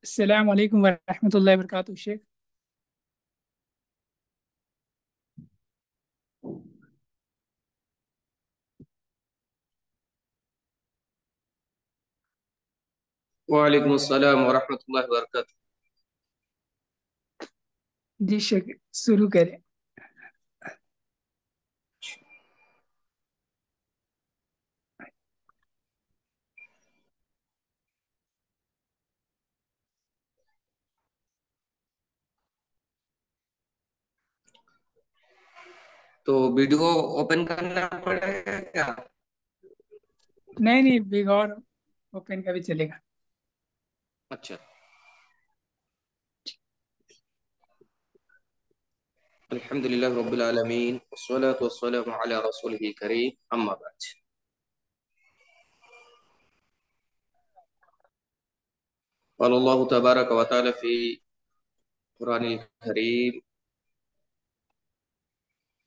السلام عليكم ورحمة الله وبركاته شيخ. وعلیکم السلام ورحمۃ اللہ وبرکاتہ۔ جی شیخ شروع کریں۔ تو ویڈیو اوپن کرنا پڑے گا کیا؟ نہیں بغور اوپن کا بھی چلے گا۔ اچھا، الحمد للہ رب العالمین والصلاة والسلام علی رسولہ کریم، اما بعد۔ قال اللہ تبارک و تعالی فی قرآن الکریم: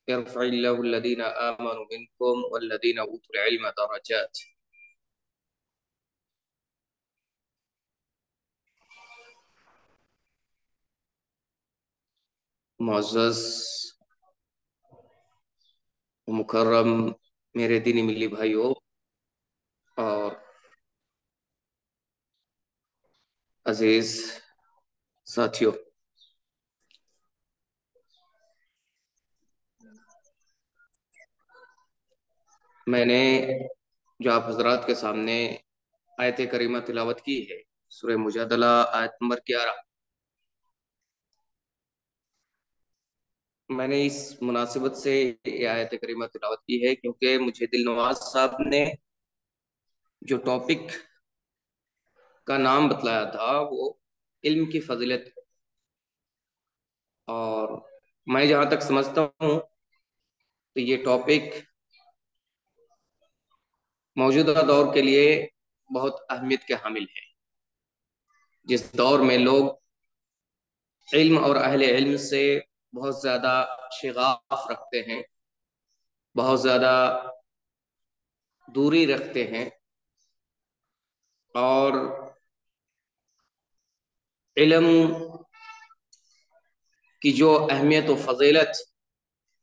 يرفع اللہ الذین آمنوا منکم والذین اوتوا العلم درجات۔ معزز و مکرم میرے دینی ملی بھائیوں اور عزیز ساتھیوں، میں نے جو آپ حضرات کے سامنے آیت کریمہ تلاوت کی ہے، سورہ مجادلہ آیت نمبر 11، میں نے اس مناسبت سے یہ آیت کریمہ تلاوت کی ہے کیونکہ مجھے دل نواز صاحب نے جو ٹاپک کا نام بتلایا تھا وہ علم کی فضیلت، اور میں جہاں تک سمجھتا ہوں تو یہ ٹاپک موجودہ دور کے لیے بہت اہمیت کے حامل ہے۔ جس دور میں لوگ علم اور اہل علم سے بہت زیادہ شغاف رکھتے ہیں، بہت زیادہ دوری رکھتے ہیں، اور علم کی جو اہمیت و فضیلت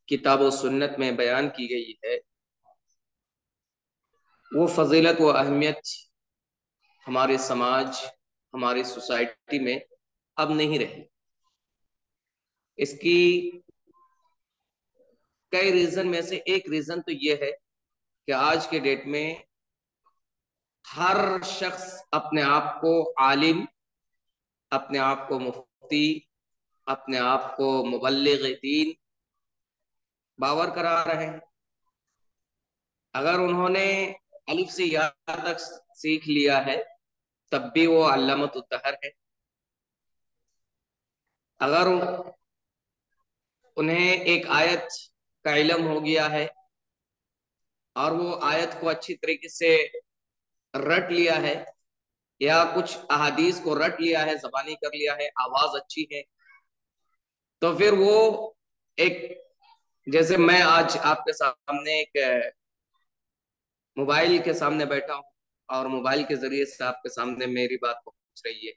کتاب و سنت میں بیان کی گئی ہے، وہ فضیلت و اہمیت ہمارے سماج، ہماری سوسائٹی میں اب نہیں رہی۔ اس کی کئی ریزن میں سے ایک ریزن تو یہ ہے کہ آج کے ڈیٹ میں ہر شخص اپنے آپ کو عالم، اپنے آپ کو مفتی، اپنے آپ کو مبلغ دین باور کرا رہے ہیں۔ اگر انہوں نے الف سے یا تک سیکھ لیا ہے تب بھی وہ علامۃ الدہر ہے۔ اگر انہیں ایک آیت کا علم ہو گیا ہے اور وہ آیت کو اچھی طریقے سے رٹ لیا ہے، یا کچھ احادیث کو رٹ لیا ہے، زبانی کر لیا ہے، آواز اچھی ہے، تو پھر وہ ایک، جیسے میں آج آپ کے سامنے ایک موبائل کے سامنے بیٹھا ہوں اور موبائل کے ذریعے سے آپ کے سامنے میری بات پہنچ رہی ہے،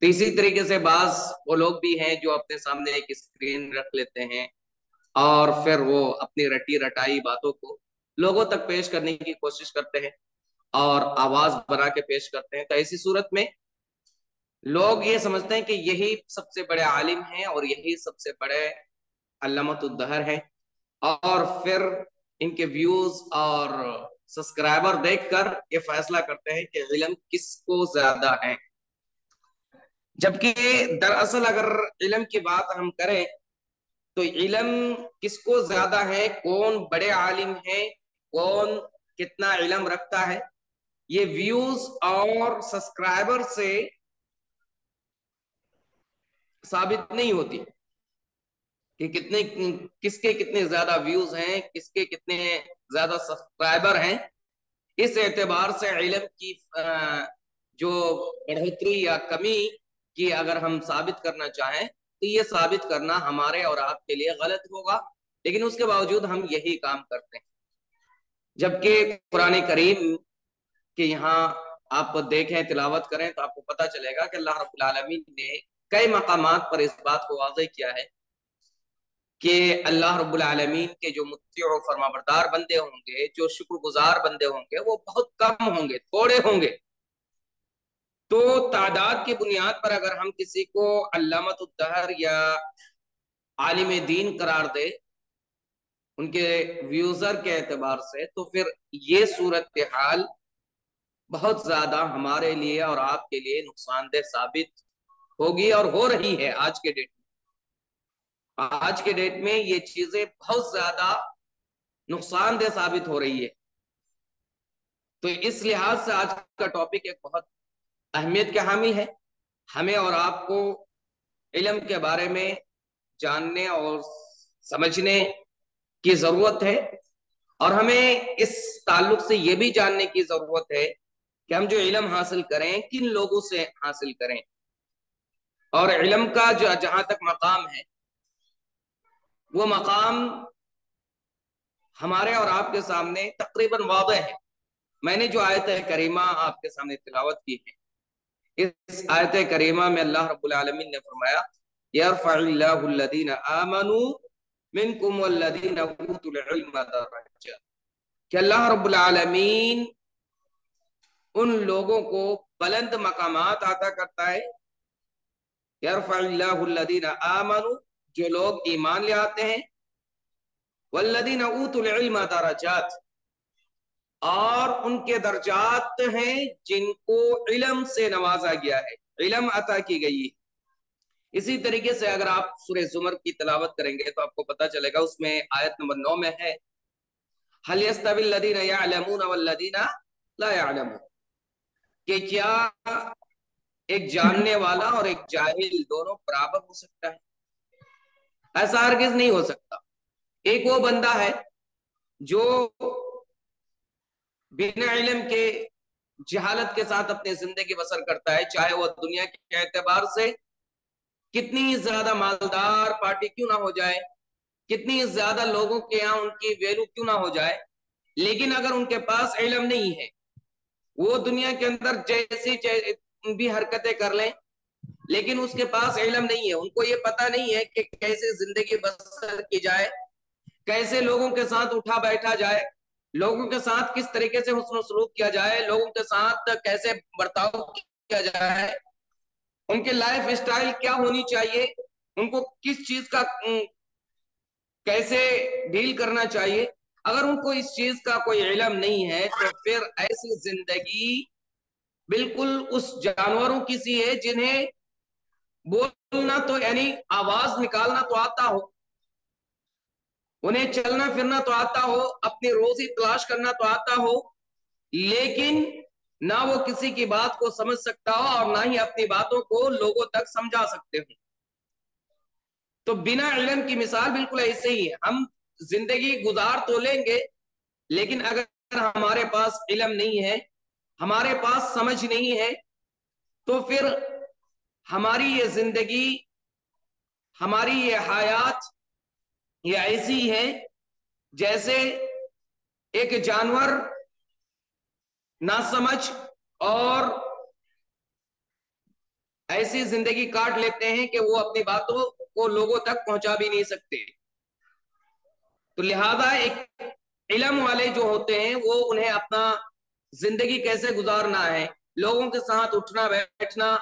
تو اسی طریقے سے بعض وہ لوگ بھی ہیں جو اپنے سامنے ایک اسکرین رکھ لیتے ہیں اور پھر وہ اپنی رٹی رٹائی باتوں کو لوگوں تک پیش کرنے کی کوشش کرتے ہیں اور آواز بنا کے پیش کرتے ہیں۔ تو ایسی صورت میں لوگ یہ سمجھتے ہیں کہ یہی سب سے بڑے عالم ہیں اور یہی سب سے بڑے علامۃ الدہر ہیں، اور پھر ان کے ویوز اور سبسکرائبر دیکھ کر یہ فیصلہ کرتے ہیں کہ علم کس کو زیادہ ہے۔ جبکہ دراصل اگر علم کی بات ہم کریں تو علم کس کو زیادہ ہے، کون بڑے عالم ہے، کون کتنا علم رکھتا ہے، یہ ویوز اور سبسکرائبر سے ثابت نہیں ہوتی کہ کس کے کتنے زیادہ ویوز ہیں، کس کے کتنے زیادہ سبسکرائبر ہیں۔ اس اعتبار سے علم کی جو بڑھوتری یا کمی کی اگر ہم ثابت کرنا چاہیں تو یہ ثابت کرنا ہمارے اور آپ کے لیے غلط ہوگا، لیکن اس کے باوجود ہم یہی کام کرتے ہیں۔ جبکہ قرآن کریم کے یہاں آپ دیکھیں تلاوت کریں تو آپ کو پتہ چلے گا کہ اللہ رب العالمین نے کئی مقامات پر اس بات کو واضح کیا ہے کہ اللہ رب العالمین کے جو مطیع و فرما بردار بندے ہوں گے، جو شکر گزار بندے ہوں گے، وہ بہت کم ہوں گے، تھوڑے ہوں گے۔ تو تعداد کی بنیاد پر اگر ہم کسی کو علامت الدہر یا عالم دین قرار دے ان کے ویوزر کے اعتبار سے، تو پھر یہ صورتحال بہت زیادہ ہمارے لیے اور آپ کے لیے نقصان دہ ثابت ہوگی، اور ہو رہی ہے آج کے ڈیٹ میں۔ آج کے ڈیٹ میں یہ چیزیں بہت زیادہ نقصان دہ ثابت ہو رہی ہے۔ تو اس لحاظ سے آج کا ٹاپک ایک بہت اہمیت کے حامل ہے۔ ہمیں اور آپ کو علم کے بارے میں جاننے اور سمجھنے کی ضرورت ہے، اور ہمیں اس تعلق سے یہ بھی جاننے کی ضرورت ہے کہ ہم جو علم حاصل کریں کن لوگوں سے حاصل کریں، اور علم کا جو جہاں تک مقام ہے وہ مقام ہمارے اور آپ کے سامنے تقریباً واضح ہے۔ میں نے جو آیت کریمہ آپ کے سامنے تلاوت کی ہے، اس آیت کریمہ میں اللہ رب العالمین نے فرمایا یرفع اللہ الذین آمنوا منکم والذین اوتوا العلم درجات، کہ اللہ رب العالمین ان لوگوں کو بلند مقامات عطا کرتا ہے۔ یرفع اللہ الذین آمنوا، جو لوگ ایمان لے آتے ہیں، والذین اوتوا العلم درجات، اور ان کے درجات ہیں جن کو علم سے نوازا گیا ہے، علم عطا کی گئی ہے۔ اسی طریقے سے اگر آپ سورہ زمر کی تلاوت کریں گے تو آپ کو پتہ چلے گا، اس میں آیت نمبر 9 میں ہے هل يستوي الذين يعلمون والذين لا يعلمون، کہ کیا ایک جاننے والا اور ایک جاہل دونوں برابر ہو سکتا ہے؟ ایسا ہرگز نہیں ہو سکتا۔ ایک وہ بندہ ہے جو بنا علم کے جہالت کے ساتھ اپنی زندگی بسر کرتا ہے، چاہے وہ دنیا کے اعتبار سے کتنی زیادہ مالدار پارٹی کیوں نہ ہو جائے، کتنی زیادہ لوگوں کے یہاں ان کی ویلو کیوں نہ ہو جائے، لیکن اگر ان کے پاس علم نہیں ہے، وہ دنیا کے اندر جیسی بھی حرکتیں کر لیں، لیکن اس کے پاس علم نہیں ہے، ان کو یہ پتہ نہیں ہے کہ کیسے زندگی بسر کی جائے، کیسے لوگوں کے ساتھ اٹھا بیٹھا جائے، لوگوں کے ساتھ کس طریقے سے حسن و سلوک کیا جائے، لوگوں کے ساتھ کیسے برتاؤ کیا جائے، ان کے لائف اسٹائل کیا ہونی چاہیے، ان کو کس چیز کا کیسے ڈیل کرنا چاہیے۔ اگر ان کو اس چیز کا کوئی علم نہیں ہے تو پھر ایسی زندگی بالکل اس جانوروں کی سی ہے جنہیں بولنا تو یعنی آواز نکالنا تو آتا ہو، انہیں چلنا پھرنا تو آتا ہو، اپنی روزی تلاش کرنا تو آتا ہو، لیکن نہ وہ کسی کی بات کو سمجھ سکتا ہو اور نہ ہی اپنی باتوں کو لوگوں تک سمجھا سکتے ہو۔ تو بنا علم کی مثال بالکل ایسے ہی ہے، ہم زندگی گزار تو لیں گے، لیکن اگر ہمارے پاس علم نہیں ہے، ہمارے پاس سمجھ نہیں ہے، تو پھر ہماری یہ زندگی، ہماری یہ حیات یہ ایسی ہے جیسے ایک جانور ناسمجھ اور ایسی زندگی کاٹ لیتے ہیں کہ وہ اپنی باتوں کو لوگوں تک پہنچا بھی نہیں سکتے۔ تو لہذا ایک علم والے جو ہوتے ہیں وہ انہیں اپنا زندگی کیسے گزارنا ہے، لوگوں کے ساتھ اٹھنا بیٹھنا،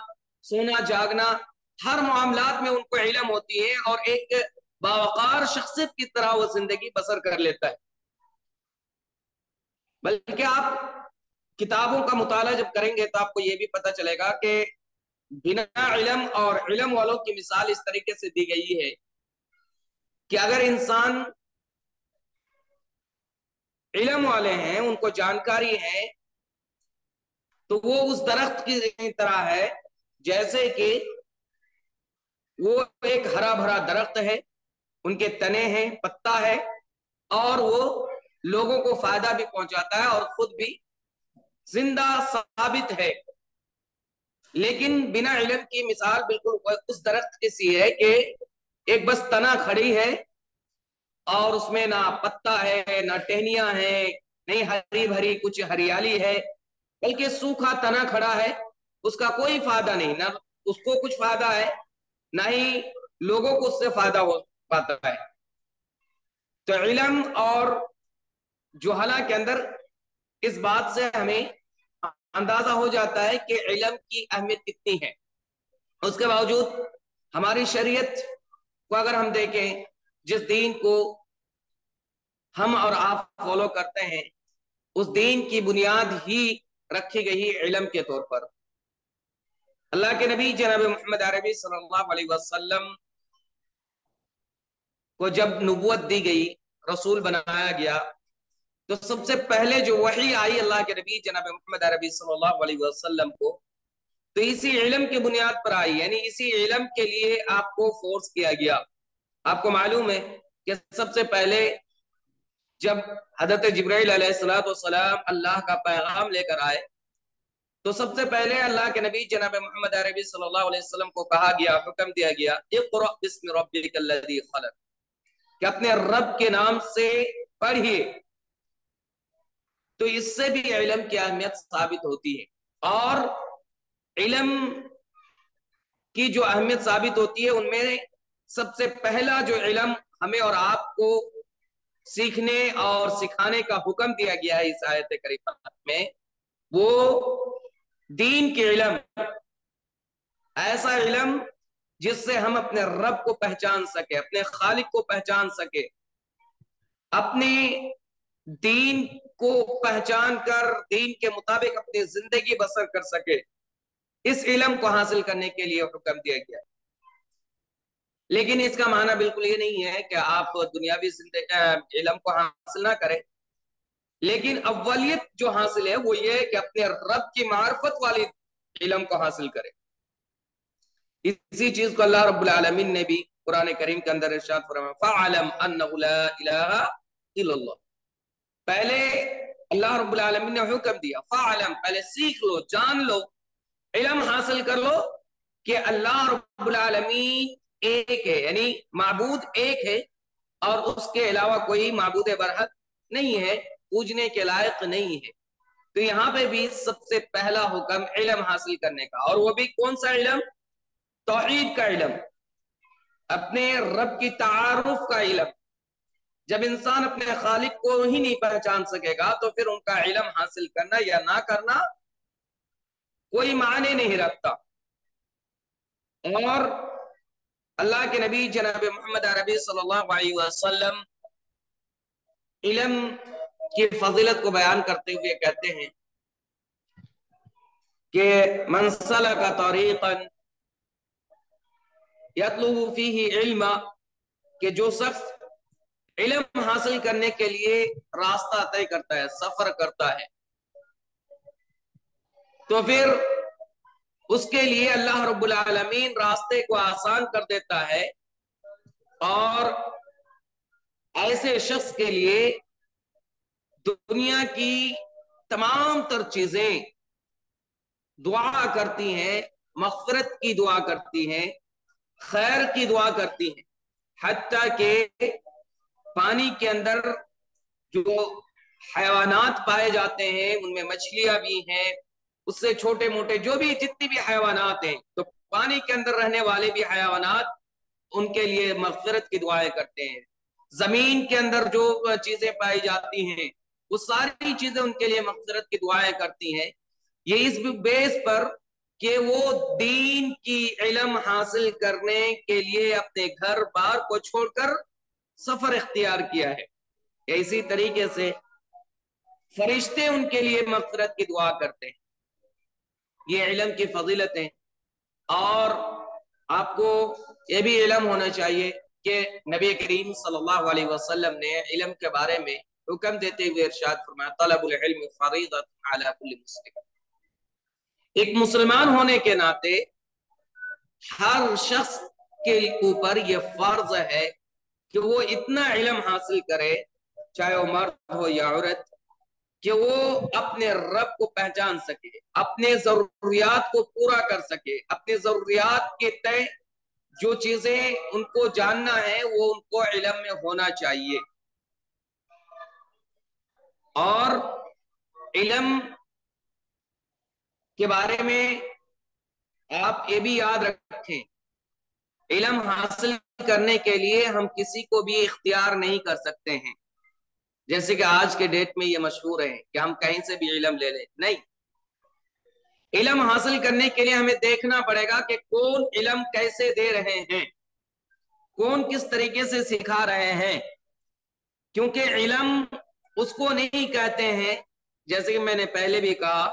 سونا جاگنا، ہر معاملات میں ان کو علم ہوتی ہے، اور ایک باوقار شخصیت کی طرح وہ زندگی بسر کر لیتا ہے۔ بلکہ آپ کتابوں کا مطالعہ جب کریں گے تو آپ کو یہ بھی پتہ چلے گا کہ بنا علم اور علم والوں کی مثال اس طریقے سے دی گئی ہے کہ اگر انسان علم والے ہیں، ان کو جانکاری ہے، تو وہ اس درخت کی طرح ہے جیسے کہ وہ ایک ہرا بھرا درخت ہے، ان کے تنے ہیں، پتا ہے، اور وہ لوگوں کو فائدہ بھی پہنچاتا ہے اور خود بھی زندہ ثابت ہے۔ لیکن بنا علم کی مثال بالکل اس درخت کی سی ہے کہ ایک بس تنا کھڑی ہے اور اس میں نہ پتا ہے، نہ ٹہنیاں ہیں، نہیں ہری بھری کچھ ہریالی ہے، बल्कि सूखा तना खड़ा है, उसका कोई फायदा नहीं, ना उसको कुछ फायदा है ना ही लोगों को उससे फायदा हो पाता है। तो इल्म और जुहला के अंदर इस बात से हमें अंदाजा हो जाता है कि इल्म की अहमियत कितनी है। उसके बावजूद हमारी शरीयत को अगर हम देखें, जिस दीन को हम और आप फॉलो करते हैं, उस दीन की बुनियाद ही रखी गई इल्म के तौर पर। अल्लाह के नबी जनाब मोहम्मद अरबी सल्लल्लाहु अलैहि वसल्लम को जब नबूवत दी गई, रसूल बनाया गया, तो सबसे पहले जो वही आई अल्लाह के नबी जनाब मोहम्मद अरबी सल्लल्लाहु अलैहि वसल्लम को, तो इसी इल्म की बुनियाद पर आई, यानी इसी इल्म के लिए आपको फोर्स किया गया। आपको मालूम है कि सबसे पहले जब हजरत जिब्राइल अलैहिस्सलाम अल्लाह का पैगाम लेकर आए, तो सबसे पहले अल्लाह के नबी जनाब मोहम्मद अरबी सल्लल्लाहु अलैहि वसल्लम को कहा गया, हुक्म दिया गया, इक़रा बिस्मि रब्बिकल लज़ी खलक़, कि अपने रब के नाम से पढ़िए। तो इससे भी इल्म की अहमियत साबित होती है, और इल्म की जो अहमियत साबित होती है उनमें सबसे पहला जो इल्म हमें और आपको सीखने और सिखाने का हुक्म दिया गया है इस आयत करीमा में, वो दीन के इल्म, ऐसा इल्म जिससे हम अपने रब को पहचान सके, अपने खालिक को पहचान सके, अपने दीन को पहचान कर दीन के मुताबिक अपनी जिंदगी बसर कर सके। इस इल्म को हासिल करने के लिए हुक्म दिया गया। लेकिन इसका माना बिल्कुल ये नहीं है कि आप दुनियावी इल्म को हासिल ना करें, लेकिन अव्वलियत जो हासिल है वो ये है कि अपने रब की मार्फत वाली इल्म को हासिल करें। इसी चीज को अल्लाह रब्बुल आलमीन ने भी कुरान करीम के अंदर इरशाद फरमाया, फ़अलम अन्नहु ला इलाहा इल्लल्लाह। पहले अल्लाह रब्बुल आलमीन ने हुक्म दिया, फ़अलम, पहले सीख लो, जान लो, इल्म हासिल कर लो कि अल्लाह रब्बुल आलमीन एक है, यानी माबूद एक है और उसके अलावा कोई माबूद बरहक नहीं है, पूजने के लायक नहीं है। तो यहाँ पे भी सबसे पहला हुक्म इल्म हासिल करने का, और वो भी कौन सा इल्म? तौहीद का इल्म, अपने रब की तारुफ का इल्म। जब इंसान अपने खालिक को ही नहीं पहचान सकेगा तो फिर उनका इल्म हासिल करना या ना करना कोई मायने नहीं रखता। और अल्लाह के नबी जनाब मोहम्मद अरबी सल्लल्लाहु अलैहि वसल्लम इल्म की फजीलत को बयान करते हुए कहते हैं कि मन सलका तरीक़न यतलुबु फीही इल्मा, कि जो शख्स इल्म हासिल करने के लिए रास्ता तय करता है, सफर करता है, तो फिर उसके लिए अल्लाह रब्बुल आलमीन रास्ते को आसान कर देता है, और ऐसे शख्स के लिए दुनिया की तमाम तर चीजें दुआ करती हैं, मग़फ़िरत की दुआ करती हैं, खैर की दुआ करती हैं। हत्ता के पानी के अंदर जो हैवानात पाए जाते हैं उनमें मछलियां भी हैं, उससे छोटे मोटे जो भी जितनी भी हैवानात हैं, तो पानी के अंदर रहने वाले भी हैवानात उनके लिए मग़फ़िरत की दुआएं करते हैं। जमीन के अंदर जो चीजें पाई जाती हैं वो सारी चीजें उनके लिए मग़फ़िरत की दुआएं करती हैं। ये इस बेस पर कि वो दीन की इल्म हासिल करने के लिए अपने घर बार को छोड़कर सफर इख्तियार किया है। इसी तरीके से फरिश्ते उनके लिए मग़फ़िरत की दुआ करते हैं। ये इल्म की फजीलत है। और आपको ये भी इल्म होना चाहिए कि नबी करीम सल्लल्लाहु अलैहि वसल्लम ने इल्म के बारे में हुक्म देते हुए इरशाद फरमाया, तलबुल इल्म फरीदतुन अला कुल्लि मुस्लिम। एक मुसलमान होने के नाते हर शख्स के ऊपर यह फर्ज है कि वो इतना इल्म हासिल करे, चाहे वो मर्द हो या औरत, कि वो अपने रब को पहचान सके, अपने जरूरियात को पूरा कर सके, अपने जरूरियात के तय जो चीजें उनको जानना है वो उनको इल्म में होना चाहिए। और इल्म के बारे में आप ये भी याद रखें, इल्म हासिल करने के लिए हम किसी को भी इख्तियार नहीं कर सकते हैं। जैसे कि आज के डेट में ये मशहूर है कि हम कहीं से भी इल्म ले लें, नहीं। इल्म हासिल करने के लिए हमें देखना पड़ेगा कि कौन इल्म कैसे दे रहे हैं, कौन किस तरीके से सिखा रहे हैं। क्योंकि इल्म उसको नहीं कहते हैं, जैसे कि मैंने पहले भी कहा,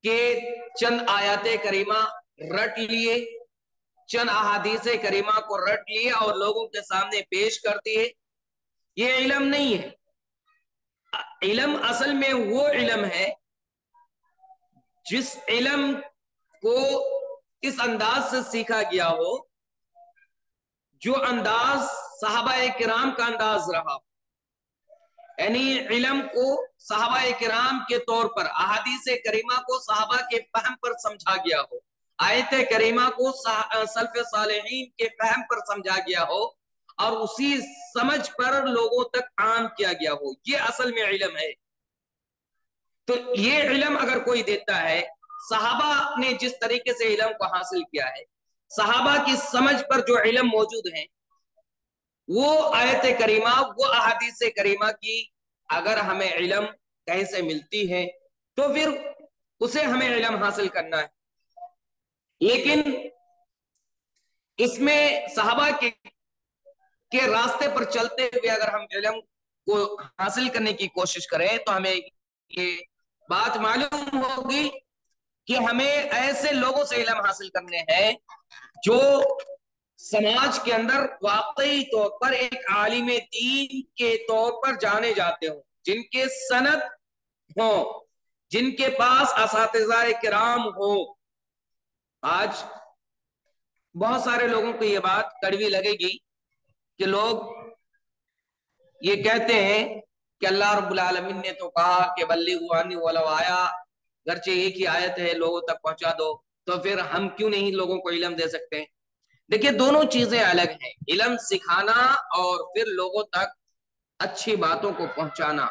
कि चंद आयते करीमा रट लिए, चंद अहादीस करीमा को रट लिए और लोगों के सामने पेश कर दिए, ये इल्म नहीं है। इल्म असल में वो इल्म है जिस इल्म को इस अंदाज से सीखा गया हो जो अंदाज सहाबाए किराम का अंदाज रहा, यानी इल्म को सहाबाए किराम के तौर पर, अहादीस करीमा को सहाबा के फहम पर समझा गया हो, आयत करीमा को सल्फ सालेहीन के फहम पर समझा गया हो और उसी समझ पर लोगों तक आम किया गया हो, ये असल में इल्म है। तो ये इल्म अगर कोई देता है, सहाबा ने जिस तरीके से इल्म को हासिल किया है, सहाबा की समझ पर जो इल्म मौजूद है, वो आयत करीमा, वो अहादीस करीमा की अगर हमें इल्म कहीं से मिलती है तो फिर उसे हमें इल्म हासिल करना है। लेकिन इसमें सहाबा के रास्ते पर चलते हुए अगर हम इल्म को हासिल करने की कोशिश करें तो हमें ये बात मालूम होगी कि हमें ऐसे लोगों से इल्म हासिल करने हैं जो समाज के अंदर वाकई तौर पर एक आलिम दीन के तौर पर जाने जाते हो, जिनके सनद हो, जिनके पास असातिज़ा किराम हो। आज बहुत सारे लोगों को ये बात कड़वी लगेगी कि लोग ये कहते हैं कि अल्लाह रब्बुल आलमीन ने तो कहा कि बल्लिगू अन्नी वलौ आया, गरचे एक ही आयत है, लोगों तक पहुंचा दो, तो फिर हम क्यों नहीं लोगों को इल्म दे सकते हैं? देखिए, दोनों चीजें अलग हैं, इल्म सिखाना और फिर लोगों तक अच्छी बातों को पहुंचाना।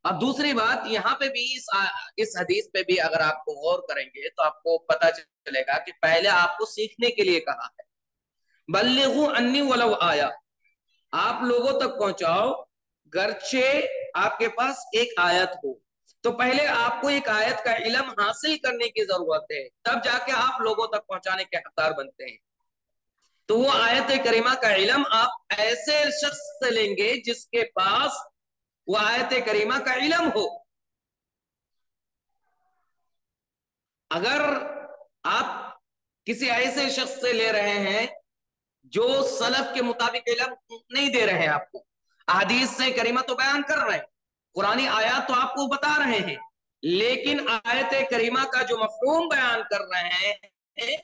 अब दूसरी बात, यहाँ पे भी इस हदीस पे भी अगर आपको गौर करेंगे तो आपको पता चलेगा कि पहले आपको सीखने के लिए कहा है, बल्लिगू अन्नी वलौ आया, आप लोगों तक पहुंचाओ गरचे आपके पास एक आयत हो। तो पहले आपको एक आयत का इल्म हासिल करने की जरूरत है, तब जाके आप लोगों तक पहुंचाने के हकदार बनते हैं। तो वो आयत करीमा का इल्म आप ऐसे शख्स से लेंगे जिसके पास वो आयत करीमा का इल्म हो। अगर आप किसी ऐसे शख्स से ले रहे हैं जो सलफ के मुताबिक इल्म नहीं दे रहे हैं आपको, अहदीस से करीमा तो बयान कर रहे हैं, कुरानी आयत तो आपको बता रहे हैं, लेकिन आयत करीमा का जो मफहूम बयान कर रहे हैं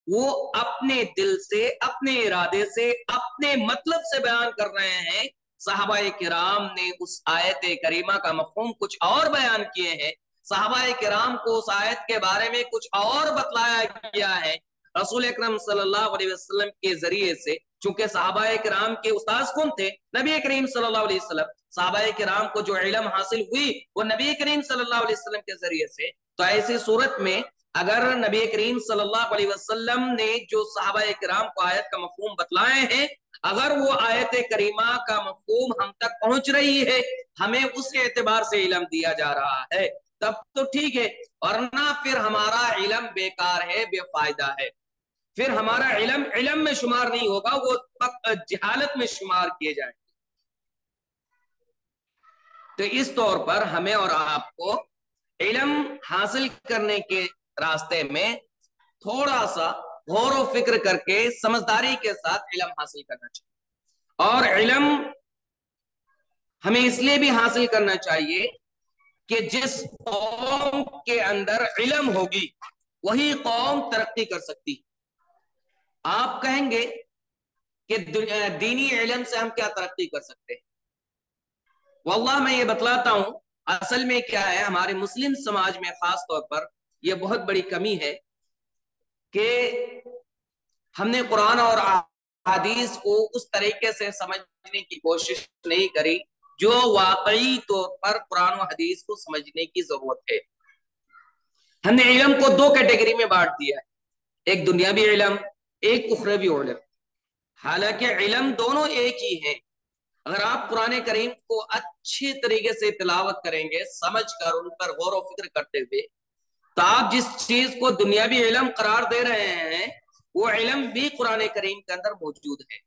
वो अपने दिल से, अपने इरादे से, अपने मतलब से बयान कर रहे हैं। सहाबाए किराम ने उस आयत करीमा का मफहूम कुछ और बयान किए हैं, सहाबाए किराम को उस आयत के बारे में कुछ और बतलाया गया है रसूल अकरम सल्लल्लाहु अलैहि वसल्लम के जरिए से। चूंकि सहाबाए किराम के उस्ताद कौन थे? नबी करीम सल्लल्लाहु अलैहि वसल्लम। सहाबाए किराम को जो इल्म हासिल हुई वो नबी करीम सल्लल्लाहु अलैहि वसल्लम के जरिए से। तो ऐसी सूरत में अगर नबी करीम सल्लल्लाहु अलैहि वसल्लम ने जो सहाबाए किराम को आयत का मफहूम बतलाए हैं, अगर वो आयत करीमा का मफहूम हम तक पहुंच रही है, हमें उस एतबार से इल्म दिया जा रहा है, तब तो ठीक है, वरना फिर हमारा इल्म बेकार है, बेफायदा है, फिर हमारा इल्म इल्म में शुमार नहीं होगा, वो जहालत में शुमार किए जाएंगे। तो इस तौर पर हमें और आपको इल्म हासिल करने के रास्ते में थोड़ा सा गौर व फिक्र करके समझदारी के साथ इल्म हासिल करना चाहिए। और इल्म हमें इसलिए भी हासिल करना चाहिए कि जिस कौम के अंदर इल्म होगी वही कौम तरक्की कर सकती। आप कहेंगे कि दीनी इल्म से हम क्या तरक्की कर सकते हैं? वल्लाह मैं ये बतलाता हूं, असल में क्या है, हमारे मुस्लिम समाज में खास तौर पर यह बहुत बड़ी कमी है कि हमने कुरान और हदीस को उस तरीके से समझने की कोशिश नहीं करी जो वाकई तौर पर कुरान और हदीस को समझने की जरूरत है। ہم نے علم کو دو کیٹیگری میں بانٹ دیا ہے، ایک دنیاوی علم، ایک اخروی علم۔ حالانکہ علم دونوں ایک ہی ہیں۔ اگر آپ قرآن کریم کو اچھی طریقے سے تلاوت کریں گے، سمجھ کر ان پر غور و فکر کرتے ہوئے، تو آپ جس چیز کو دنیاوی علم قرار دے رہے ہیں وہ علم بھی قرآن کریم کے اندر موجود ہے،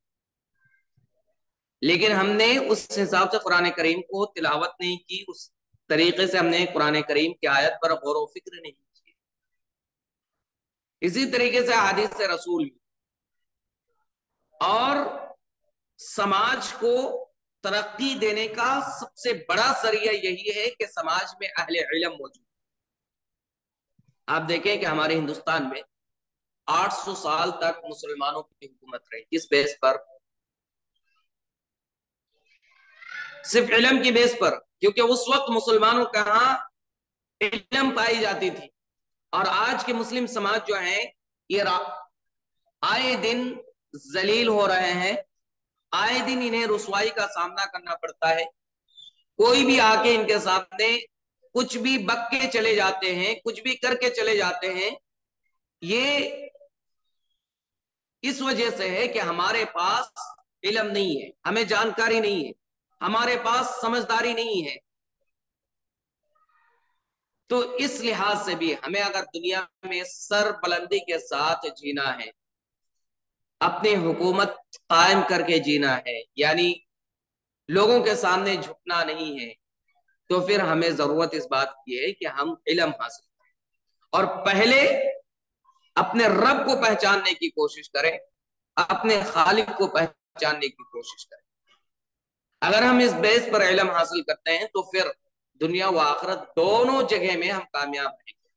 لیکن ہم نے اس حساب سے قرآن کریم کو تلاوت نہیں کی، اس طریقے سے ہم نے قرآن کریم کی آیت پر غور و فکر نہیں کی۔ اسی طریقے سے حدیث رسول بھی۔ اور سماج کو ترقی دینے کا سب سے بڑا ذریعہ یہی ہے کہ سماج میں اہل علم موجود۔ آپ دیکھیں کہ ہمارے ہندوستان میں 800 سال تک مسلمانوں کی حکومت رہی، کس بیس پر؟ صرف علم کی بیس پر، کیونکہ اس وقت مسلمانوں کے ہاں علم پائی جاتی تھی۔ اور آج کے مسلم سماج جو ہیں یہ آئے دن ذلیل ہو رہے ہیں، آئے دن انہیں رسوائی کا سامنا کرنا پڑتا ہے۔ کوئی بھی آ کے ان کے سامنے کچھ بھی بک کے چلے جاتے ہیں، کچھ بھی کر کے چلے جاتے ہیں۔ یہ اس وجہ سے ہے کہ ہمارے پاس علم نہیں ہے، ہمیں جانکاری نہیں ہے، ہمارے پاس سمجھداری نہیں ہے۔ تو اس لحاظ سے بھی ہمیں اگر دنیا میں سر بلندی کے ساتھ جینا ہے، اپنی حکومت قائم کر کے جینا ہے، یعنی لوگوں کے سامنے جھکنا نہیں ہے، تو پھر ہمیں ضرورت اس بات کی ہے کہ ہم علم حاصل کریں اور پہلے اپنے رب کو پہچاننے کی کوشش کریں، اپنے خالق کو پہچاننے کی کوشش کریں۔ اگر ہم اس بیس پر علم حاصل کرتے ہیں تو پھر دنیا و آخرت دونوں جگہ میں ہم کامیاب رہیں گے،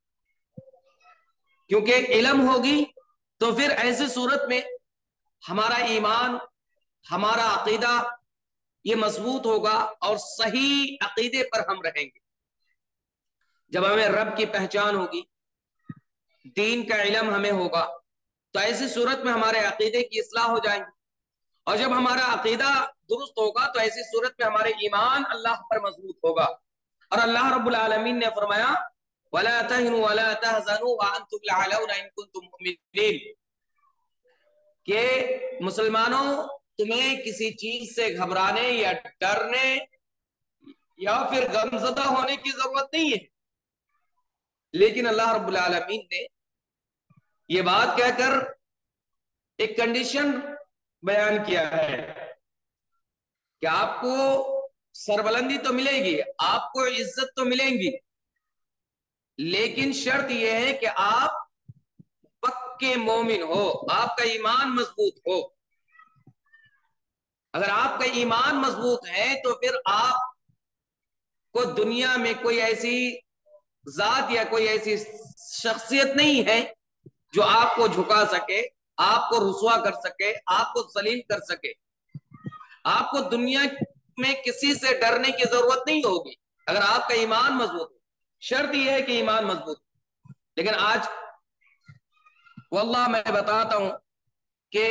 کیونکہ علم ہوگی تو پھر ایسی صورت میں ہمارا ایمان، ہمارا عقیدہ یہ مضبوط ہوگا اور صحیح عقیدے پر ہم رہیں گے۔ جب ہمیں رب کی پہچان ہوگی، دین کا علم ہمیں ہوگا، تو ایسی صورت میں ہمارے عقیدے کی اصلاح ہو جائیں گی، اور جب ہمارا عقیدہ درست ہوگا تو ایسی صورت میں ہمارے ایمان اللہ پر مضبوط ہوگا۔ اور اللہ رب العالمین نے فرمایا وَلَا تَهِنُوا وَلَا تَحْزَنُوا وَأَنْتُمُ الْأَعْلَوْنَ إِن كُنتُم مُؤْمِنِينَ، کہ مسلمانوں تمہیں کسی چیز سے گھبرانے یا ڈرنے یا پھر غمزدہ ہونے کی ضرورت نہیں ہے، لیکن اللہ رب العالمین نے یہ بات کہہ کر ایک کنڈیشن بیان کیا ہے کہ آپ کو سربلندی تو ملے گی، آپ کو عزت تو ملیں گی، لیکن شرط یہ ہے کہ آپ پکے مومن ہو، آپ کا ایمان مضبوط ہو۔ اگر آپ کا ایمان مضبوط ہے تو پھر آپ کو دنیا میں کوئی ایسی ذات یا کوئی ایسی شخصیت نہیں ہے جو آپ کو جھکا سکے، آپ کو رسوا کر سکے، آپ کو ذلیل کر سکے۔ آپ کو دنیا میں کسی سے ڈرنے کی ضرورت نہیں ہوگی اگر آپ کا ایمان مضبوط ہو۔ شرط یہ ہے کہ ایمان مضبوط ہو۔ لیکن آج واللہ میں بتاتا ہوں کہ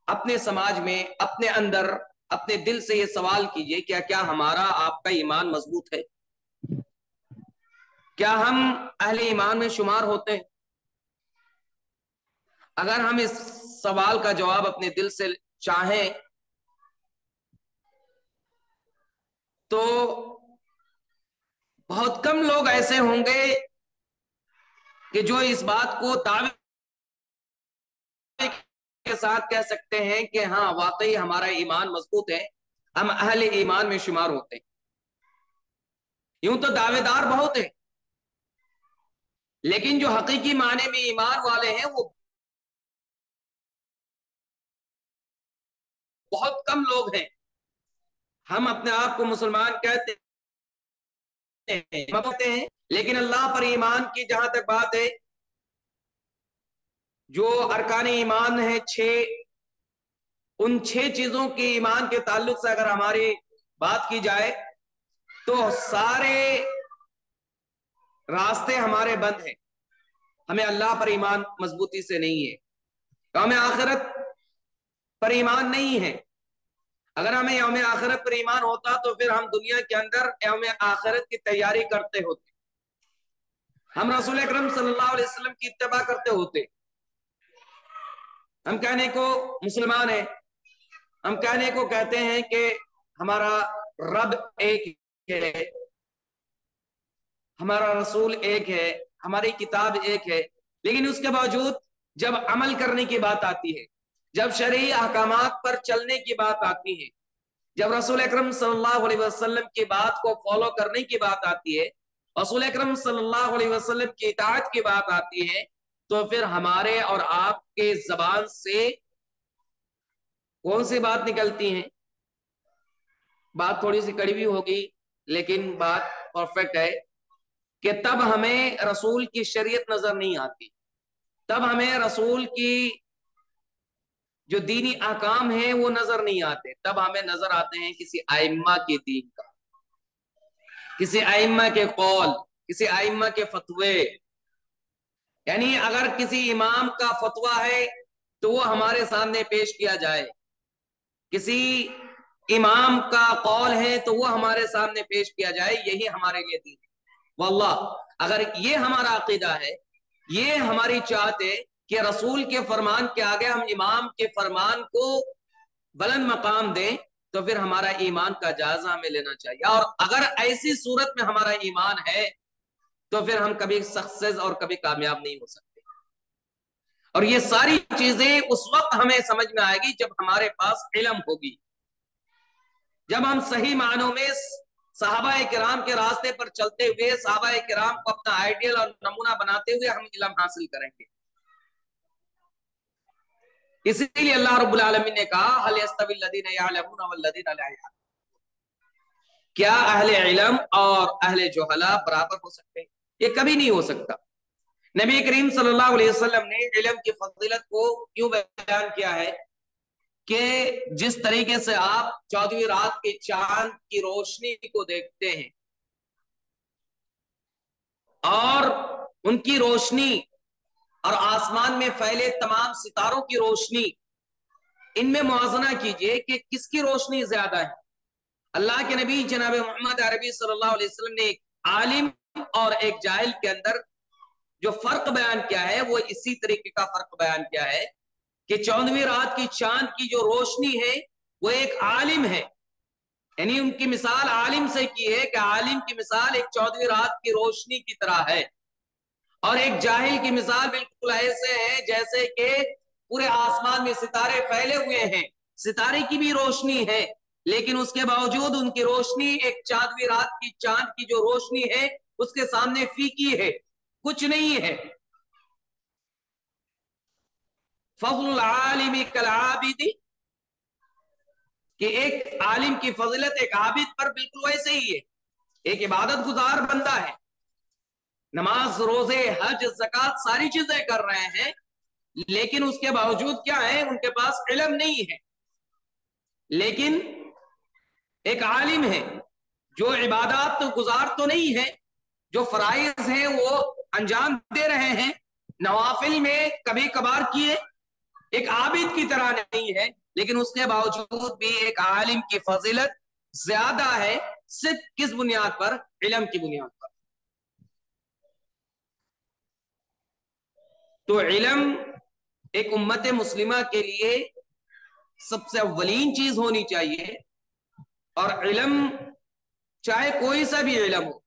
اپنے سماج میں، اپنے اندر، اپنے دل سے یہ سوال کیجئے کیا ہمارا آپ کا ایمان مضبوط ہے؟ کیا ہم اہل ایمان میں شمار ہوتے ہیں؟ اگر ہم اس سوال کا جواب اپنے دل سے چاہیں تو بہت کم لوگ ایسے ہوں گے کہ جو اس بات کو دعوے کے ساتھ کہہ سکتے ہیں کہ ہاں واقعی ہمارا ایمان مضبوط ہے، ہم اہل ایمان میں شمار ہوتے ہیں۔ یوں تو دعوے دار بہت ہیں، لیکن جو حقیقی معنی میں ایمان والے ہیں وہ بہت کم لوگ ہیں۔ ہم اپنے آپ کو مسلمان کہتے ہیں، لیکن اللہ پر ایمان کی جہاں تک بات ہے، جو ارکان ایمان ہیں 6، ان 6 چیزوں کی ایمان کے تعلق سے اگر ہماری بات کی جائے تو سارے راستے ہمارے بند ہیں۔ ہمیں اللہ پر ایمان مضبوطی سے نہیں ہے، تو ہمیں آخرت پر ایمان نہیں ہے۔ اگر ہمیں یوم آخرت پر ایمان ہوتا تو پھر ہم دنیا کے اندر یوم آخرت کی تیاری کرتے ہوتے۔ हम रसूल अकरम सल्लल्लाहु अलैहि वसल्लम की इत्तिबा करते होते, हम कहने को मुसलमान हैं, हम कहने को कहते हैं कि हमारा रब एक है, हमारा रसूल एक है, हमारी किताब एक है, लेकिन उसके बावजूद जब अमल करने की बात आती है, जब शरई अहकामात पर चलने की बात आती है, जब रसूल अकरम सल्लल्लाहु अलैहि वसल्लम की बात को फॉलो करने की बात आती है, रसूल अकरम सल्लल्लाहु अलैहि वसल्लम की इताअत की बात आती है, तो फिर हमारे और आपके जबान से कौन सी बात निकलती है? बात थोड़ी सी कड़वी होगी, लेकिन बात परफेक्ट है कि तब हमें रसूल की शरीयत नजर नहीं आती, तब हमें रसूल की जो दीनी अहकाम है वो नजर नहीं आते, तब हमें नजर आते हैं किसी आइम्मा के दीन का, किसी आइम्मा के कौल, किसी आइम्मा के फतवे। यानी अगर किसी इमाम का फतवा है तो वो हमारे सामने पेश किया जाए, किसी इमाम का कौल है तो वो हमारे सामने पेश किया जाए, यही हमारे लिए दीन है। वल्लाह अगर ये हमारा अकीदा है, ये हमारी चाहत है कि रसूल के फरमान के आगे हम इमाम के फरमान को बुलंद मकाम दें, तो फिर हमारा ईमान का जायजा हमें लेना चाहिए। और अगर ऐसी सूरत में हमारा ईमान है तो फिर हम कभी सक्सेस और कभी कामयाब नहीं हो सकते। और ये सारी चीजें उस वक्त हमें समझ में आएगी जब हमारे पास इल्म होगी, जब हम सही मानों में सहाबा किराम के रास्ते पर चलते हुए सहाबा किराम को अपना आइडियल और नमूना बनाते हुए हम इल्म हासिल करेंगे। इसीलिए अल्लाह रब्बुल आलमीन ने कहा हल यस्तविल लदीना यअलमून वल्लदीना ला यअलमून, क्या अहले इल्म और अहले जुहला बराबर हो सकते हैं? ये कभी नहीं हो सकता। नबी करीम सल्लल्लाहु अलैहि वसल्लम ने इल्म की फजीलत को क्यों बयान किया है कि जिस तरीके से आप 14वीं रात के चांद की रोशनी को देखते हैं और उनकी रोशनी और आसमान में फैले तमाम सितारों की रोशनी, इनमें मुआवजना कीजिए कि किसकी रोशनी ज्यादा है। अल्लाह के नबी जनाब मोहम्मद अरबी सल्लल्लाहु अलैहि वसल्लम ने एक आलिम और एक जाहिल के अंदर जो फर्क बयान किया है वो इसी तरीके का फर्क बयान किया है कि 14वीं रात की चांद की जो रोशनी है वो एक आलिम है, यानी उनकी मिसाल आलिम से की है कि आलिम की मिसाल एक 14वीं रात की रोशनी की तरह है, और एक जाहिल की मिसाल बिल्कुल ऐसे है जैसे कि पूरे आसमान में सितारे फैले हुए हैं, सितारे की भी रोशनी है, लेकिन उसके बावजूद उनकी रोशनी एक 14वीं रात की चांद की जो रोशनी है उसके सामने फीकी है, कुछ नहीं है। फज़लुल आलिमी कल आबिदी, कि एक आलिम की फजीलत एक आबिद पर बिल्कुल वैसे ही है। एक इबादत गुजार बंदा है, नमाज रोजे हज ज़कात सारी चीजें कर रहे हैं, लेकिन उसके बावजूद क्या है, उनके पास इल्म नहीं है। लेकिन एक आलिम है जो इबादत तो गुजार तो नहीं है, जो फराइज हैं वो अंजाम दे रहे हैं, नवाफिल में कभी कभार किए, एक आबिद की तरह नहीं है, लेकिन उसके बावजूद भी एक आलिम की फजीलत ज्यादा है। सिर्फ किस बुनियाद पर? इल्म की बुनियाद पर। तो इल्म एक उम्मत मुस्लिमा के लिए सबसे अव्वलीन चीज होनी चाहिए, और इल्म चाहे कोई सा भी इल्म हो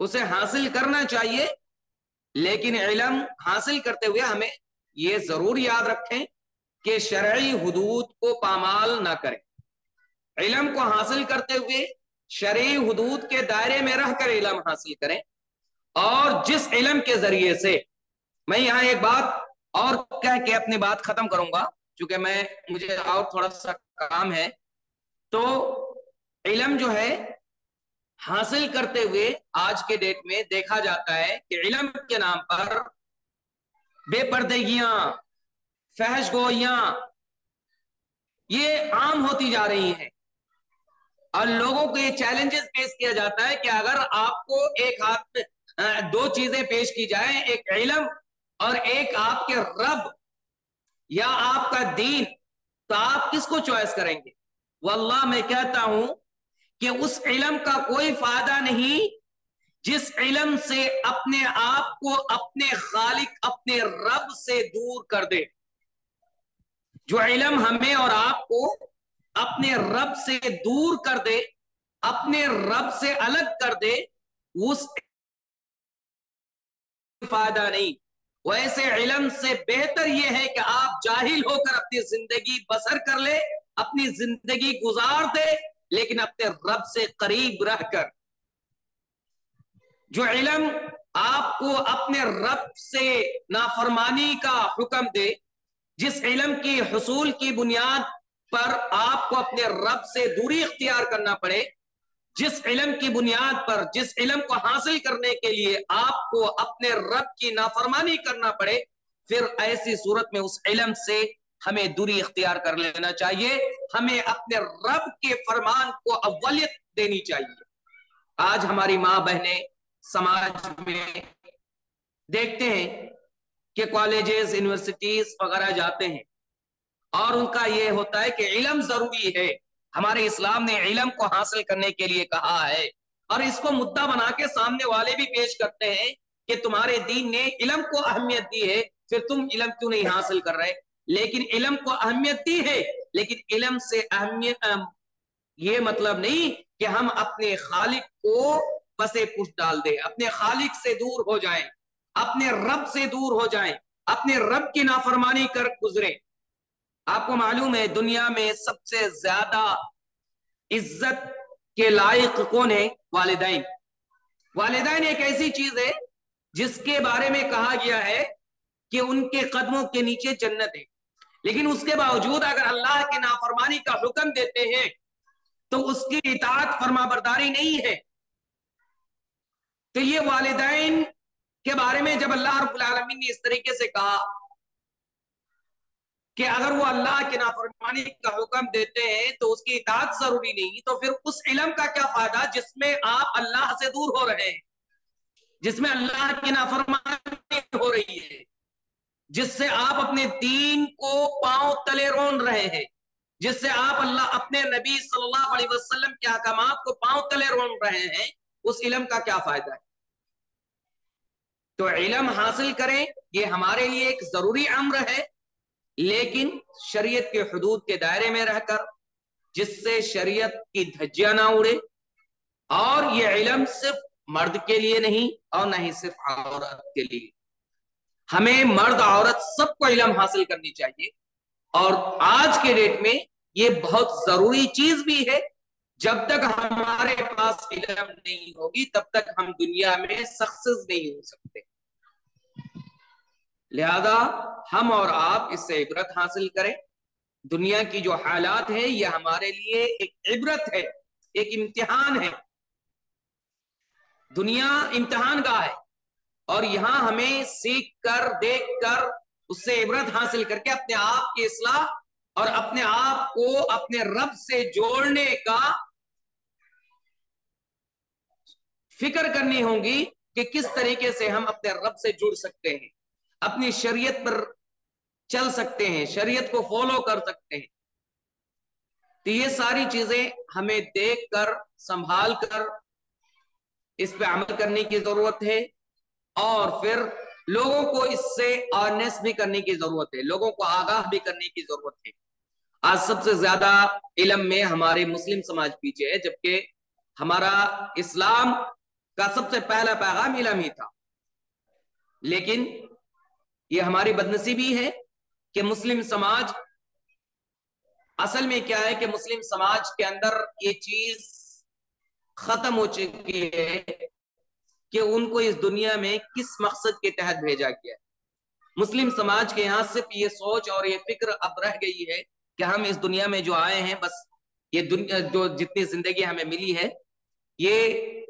उसे हासिल करना चाहिए, लेकिन इल्म हासिल करते हुए हमें यह जरूर याद रखें कि शरई हुदूद को पामाल ना करें। इल्म को हासिल करते हुए शरई हुदूद के दायरे में रहकर इल्म हासिल करें। और जिस इल्म के जरिए से, मैं यहां एक बात और कह के अपनी बात खत्म करूंगा क्योंकि मुझे और थोड़ा सा काम है। तो इल्म जो है हासिल करते हुए आज के डेट में देखा जाता है कि इल्म के नाम पर बेपर्दगियां, फहशगोइयां ये आम होती जा रही हैं, और लोगों को ये चैलेंजेस पेश किया जाता है कि अगर आपको एक हाथ में दो चीजें पेश की जाए, एक इल्म और एक आपके रब या आपका दीन, तो आप किसको चॉइस करेंगे? वल्लाह मैं कहता हूं कि उस इल्म का कोई फायदा नहीं جس علم سے اپنے آپ کو اپنے خالق اپنے رب سے دور کر دے، جو علم ہمیں اور آپ کو اپنے رب سے دور کر دے، اپنے رب سے الگ کر دے، اس فائدہ نہیں۔ ویسے علم سے بہتر یہ ہے کہ آپ جاہل ہو کر اپنی زندگی بسر کر لے، اپنی زندگی گزار دے، لیکن اپنے رب سے قریب رہ کر۔ جو علم آپ کو اپنے رب سے نافرمانی کا حکم دے، جس علم کی حصول کی بنیاد پر آپ کو اپنے رب سے دوری اختیار کرنا پڑے، جس علم کی بنیاد پر، جس علم کو حاصل کرنے کے لیے آپ کو اپنے رب کی نافرمانی کرنا پڑے، پھر ایسی صورت میں اس علم سے ہمیں دوری اختیار کر لینا چاہیے، ہمیں اپنے رب کے فرمان کو اولیت دینی چاہیے۔ آج ہماری ماں بہنیں سماج میں دیکھتے ہیں کہ کالجز، یونیورسٹیز وغیرہ جاتے ہیں اور ان کا یہ ہوتا ہے کہ علم ضروری ہے، ہمارے اسلام نے علم کو حاصل کرنے کے لیے کہا ہے، اور اس کو مدعا بنا کے سامنے والے بھی پیش کرتے ہیں کہ تمہارے دین نے علم کو اہمیت دی ہے، پھر تم علم کیوں نہیں حاصل کر رہے؟ لیکن علم کو اہمیت دی ہے، لیکن علم سے اہمیت یہ مطلب نہیں کہ ہم اپنے خالق کو پسے پش ڈال دیں، اپنے خالق سے دور ہو جائیں، اپنے رب سے دور ہو جائیں، اپنے رب کی نافرمانی کر گزریں۔ آپ کو معلوم ہے دنیا میں سب سے زیادہ عزت کے لائق کون ہے؟ والدین۔ والدین ایک ایسی چیز ہے جس کے بارے میں کہا گیا ہے کہ ان کے قدموں کے نیچے جنت ہے، لیکن اس کے باوجود اگر اللہ کی نافرمانی کا حکم دیتے ہیں تو اس کی اطاعت فرما برداری نہیں ہے۔ تو یہ والدین کے بارے میں جب اللہ رب العالمین نے اس طریقے سے کہا کہ اگر وہ اللہ کی نافرمانی کا حکم دیتے ہیں تو اس کی اطاعت ضروری نہیں، تو پھر اس علم کا کیا فائدہ جس میں آپ اللہ سے دور ہو رہے ہیں، جس میں اللہ کی نافرمانی ہو رہی ہے، جس سے آپ اپنے دین کو پاؤں تلے رون رہے ہیں، جس سے آپ اپنے نبی صلی اللہ علیہ وسلم کے احکامات کو پاؤں تلے رون رہے ہیں، اس علم کا کیا فائدہ ہے؟ تو علم حاصل کریں، یہ ہمارے لیے ایک ضروری امر ہے، لیکن شریعت کے حدود کے دائرے میں رہ کر، جس سے شریعت کی دھجیاں نہ اڑے۔ اور یہ علم صرف مرد کے لیے نہیں اور نہ ہی صرف عورت کے لیے، ہمیں مرد عورت سب کو علم حاصل کرنی چاہیے، اور آج کے ڈیٹ میں یہ بہت ضروری چیز بھی ہے۔ جب تک ہمارے پاس علم نہیں ہوگی تب تک ہم دنیا میں سکسیس نہیں ہو سکتے، لہذا ہم اور آپ اس سے عبرت حاصل کریں۔ دنیا کی جو حالات ہیں یہ ہمارے لیے ایک عبرت ہے، ایک امتحان ہے۔ دنیا امتحان گاہ ہے، اور یہاں ہمیں سیکھ کر، دیکھ کر، اس سے عبرت حاصل کر کے اپنے آپ کی اصلاح اور اپنے آپ کو اپنے رب سے جوڑنے کا فکر کرنی ہوگی کہ کس طریقے سے ہم اپنے رب سے جڑ سکتے ہیں، اپنی شریعت پر چل سکتے ہیں، شریعت کو فالو کر سکتے ہیں۔ تو یہ ساری چیزیں ہمیں دیکھ کر، سنبھال کر اس پہ عمل کرنے کی ضرورت ہے، اور پھر لوگوں کو اس سے اویئرنیس بھی کرنے کی ضرورت ہے، لوگوں کو آگاہ بھی کرنے کی ضرورت ہے۔ آج سب سے زیادہ علم میں ہمارے مسلم سماج پیچھے ہے، جبکہ ہمارا اسلام کا سب سے پہلا پیغام علم ہی تھا۔ لیکن یہ ہماری بدنصیبی ہے کہ مسلم سماج، اصل میں کیا ہے کہ مسلم سماج کے اندر یہ چیز ختم ہو چکی ہے کہ ان کو اس دنیا میں کس مقصد کے تحت بھیجا گیا ہے۔ مسلم سماج کے یہاں صرف یہ سوچ اور یہ فکر اب رہ گئی ہے کہ ہم اس دنیا میں جو آئے ہیں، بس یہ دنیا جو جتنی زندگی ہمیں ملی ہے یہ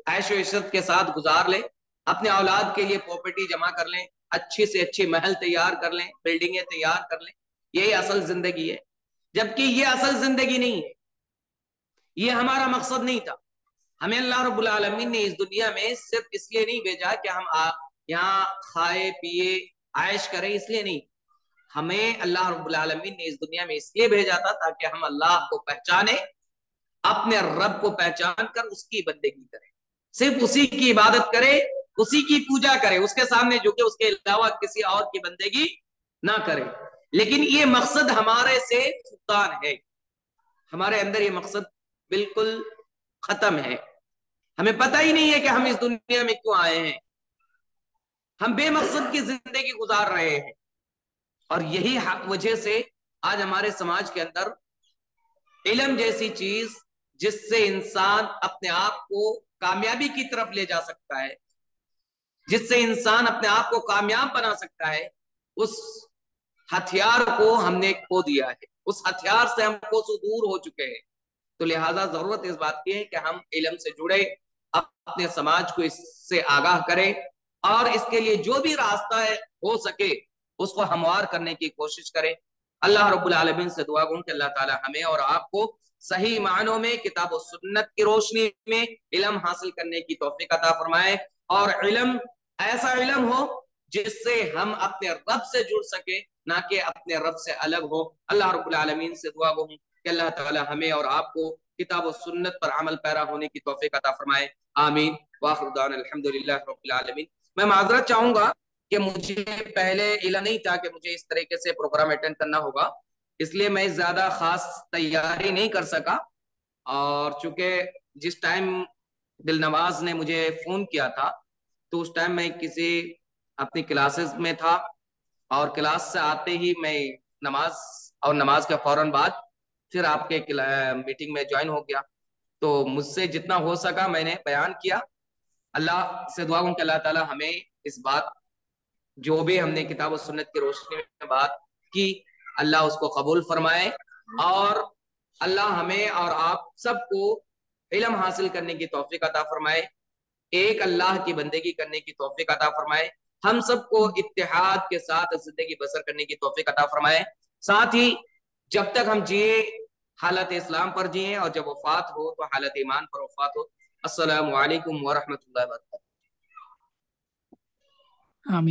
عیش و عشرت کے ساتھ گزار لیں، اپنے اولاد کے لیے پراپرٹی جمع کر لیں، اچھی سے اچھی محل تیار کر لیں، بلڈنگیں تیار کر لیں، یہی اصل زندگی ہے۔ جبکہ یہ اصل زندگی نہیں ہے، یہ ہمارا مقصد نہیں تھا۔ ہمیں اللہ رب العالمین نے اس دنیا میں صرف اس لیے نہیں بھیجا کہ ہم یہاں کھائے پیے عائش کریں، اس لیے نہیں، ہمیں اللہ رب العالمین نے اس دنیا میں اس لیے بھیجا تھا تاکہ ہم اللہ کو پہچانے، اپنے رب کو پہچان کر اس کی بندگی کریں۔ सिर्फ उसी की इबादत करे, उसी की पूजा करे, उसके सामने झुके, उसके अलावा किसी और की बंदगी ना करे। लेकिन ये मकसद हमारे से फुकदान है, हमारे अंदर ये मकसद बिल्कुल खत्म है। हमें पता ही नहीं है कि हम इस दुनिया में क्यों आए हैं, हम बेमकसद की जिंदगी गुजार रहे हैं। और यही वजह से आज हमारे समाज के अंदर इल्म जैसी चीज जिससे इंसान अपने आप को कामयाबी की तरफ ले जा सकता है, जिससे इंसान अपने आप को कामयाब बना सकता है, उस हथियार को हमने खो दिया है, उस हथियार से हम कोसों दूर हो चुके हैं। तो लिहाजा जरूरत इस बात की है कि हम इल्म से जुड़े, अपने समाज को इससे आगाह करें और इसके लिए जो भी रास्ता है हो सके उसको हमवार करने की कोशिश करें। अल्लाह रब्बुल आलमीन से दुआ करूं कि अल्लाह ताला हमें और आपको सही मानों में किताब और सुन्नत की रोशनी में इल्म हासिल करने की तौफीक अता फरमाए, और इल्म ऐसा इल्म हो जिससे हम अपने रब से जुड़ सके, ना कि अपने रब से अलग हो। अल्लाह रब्बुल आलमीन से दुआ करूं कि अल्लाह ताला हमें और आपको किताब और सुन्नत पर अमल पैरा होने की तौफीक अता फरमाए। आमीन। वाखिर दाना अल्हम्दुलिल्लाह रब्बिल आलमीन। मैं माजरत चाहूंगा कि मुझे पहले इल्म नहीं था कि मुझे इस तरीके से प्रोग्राम अटेंड करना होगा, इसलिए मैं ज्यादा खास तैयारी नहीं कर सका। और चूंकि जिस टाइम दिलनवाज ने मुझे फोन किया था तो उस टाइम मैं किसी अपनी क्लासेस में था, और क्लास से आते ही मैं नमाज, और नमाज के फौरन बाद फिर आपके मीटिंग में ज्वाइन हो गया। तो मुझसे जितना हो सका मैंने बयान किया। अल्लाह से दुआ करूं कि अल्लाह ताला हमें इस बात, जो भी हमने किताब और सुन्नत की रोशनी में बात की, अल्लाह उसको कबूल फरमाए, और अल्लाह हमें और आप सबको इल्म हासिल करने की तौफीक अता फरमाए, एक अल्लाह की बंदगी करने की तौफीक अता फरमाए, हम सबको इत्तेहाद के साथ जिंदगी बसर करने की तौफीक अता फरमाए। साथ ही जब तक हम जिए हालत इस्लाम पर जिए, और जब वफात हो तो हालत ईमान पर वफात हो। अस्सलामु अलैकुम व रहमतुल्लाहि व बरकातहू। आमीन।